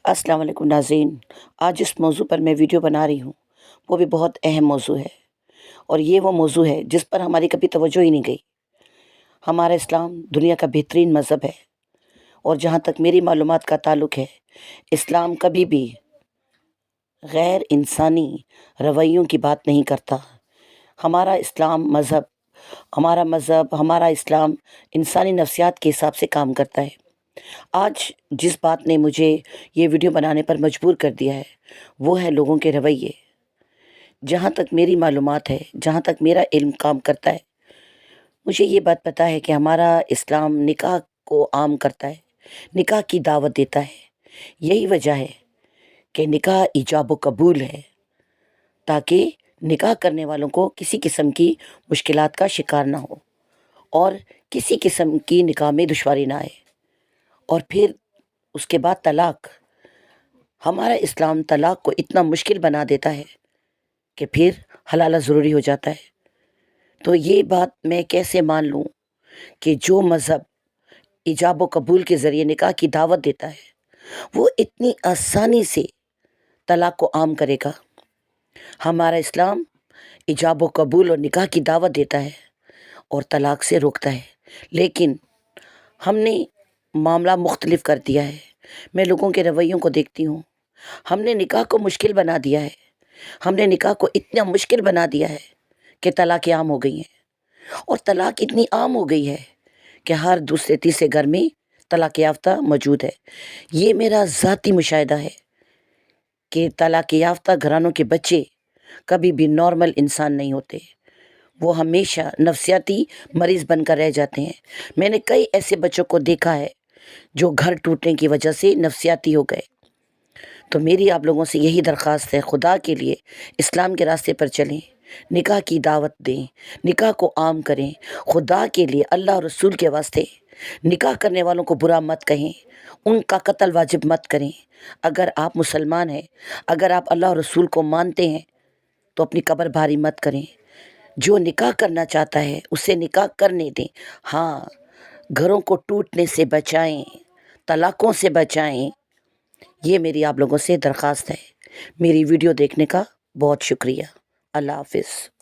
السلام علیکم ناظرین، آج جس موضوع پر میں ویڈیو بنا رہی ہوں وہ بھی بہت اہم موضوع ہے، اور یہ وہ موضوع ہے جس پر ہماری کبھی توجہ ہی نہیں گئی۔ ہمارا اسلام دنیا کا بہترین مذہب ہے، اور جہاں تک میری معلومات کا تعلق ہے، اسلام کبھی بھی غیر انسانی رویوں کی بات نہیں کرتا۔ ہمارا اسلام انسانی نفسیات کے حساب سے کام کرتا ہے۔ آج جس بات نے مجھے یہ ویڈیو بنانے پر مجبور کر دیا ہے وہ ہے لوگوں کے رویے۔ جہاں تک میری معلومات ہے، جہاں تک میرا علم کام کرتا ہے، مجھے یہ بات پتہ ہے کہ ہمارا اسلام نکاح کو عام کرتا ہے، نکاح کی دعوت دیتا ہے۔ یہی وجہ ہے کہ نکاح ایجاب و قبول ہے، تاکہ نکاح کرنے والوں کو کسی قسم کی مشکلات کا شکار نہ ہو، اور کسی قسم کی نکاح میں دشواری نہ آئے۔ اور پھر اس کے بعد طلاق، ہمارا اسلام طلاق کو اتنا مشکل بنا دیتا ہے کہ پھر حلالہ ضروری ہو جاتا ہے۔ تو یہ بات میں کیسے مان لوں کہ جو مذہب ایجاب و قبول کے ذریعے نکاح کی دعوت دیتا ہے وہ اتنی آسانی سے طلاق کو عام کرے گا؟ ہمارا اسلام ایجاب و قبول اور نکاح کی دعوت دیتا ہے اور طلاق سے روکتا ہے، لیکن ہم نے معاملہ مختلف کر دیا ہے۔ میں لوگوں کے رویوں کو دیکھتی ہوں، ہم نے نکاح کو مشکل بنا دیا ہے، ہم نے نکاح کو اتنا مشکل بنا دیا ہے کہ طلاق عام ہو گئی ہیں، اور طلاق اتنی عام ہو گئی ہے کہ ہر دوسرے تیسرے گھر میں طلاق یافتہ موجود ہے۔ یہ میرا ذاتی مشاہدہ ہے کہ طلاق یافتہ گھرانوں کے بچے کبھی بھی نارمل انسان نہیں ہوتے، وہ ہمیشہ نفسیاتی مریض بن کر رہ جاتے ہیں۔ میں نے کئی ایسے بچوں کو دیکھا ہے جو گھر ٹوٹنے کی وجہ سے نفسیاتی ہو گئے۔ تو میری آپ لوگوں سے یہی درخواست ہے، خدا کے لیے اسلام کے راستے پر چلیں، نکاح کی دعوت دیں، نکاح کو عام کریں۔ خدا کے لیے، اللہ اور رسول کے واسطے نکاح کرنے والوں کو برا مت کہیں، ان کا قتل واجب مت کریں۔ اگر آپ مسلمان ہیں، اگر آپ اللہ اور رسول کو مانتے ہیں تو اپنی قبر بھاری مت کریں۔ جو نکاح کرنا چاہتا ہے اسے نکاح کرنے دیں، ہاں گھروں کو ٹوٹنے سے بچائیں، طلاقوں سے بچائیں۔ یہ میری آپ لوگوں سے درخواست ہے۔ میری ویڈیو دیکھنے کا بہت شکریہ۔ اللہ حافظ۔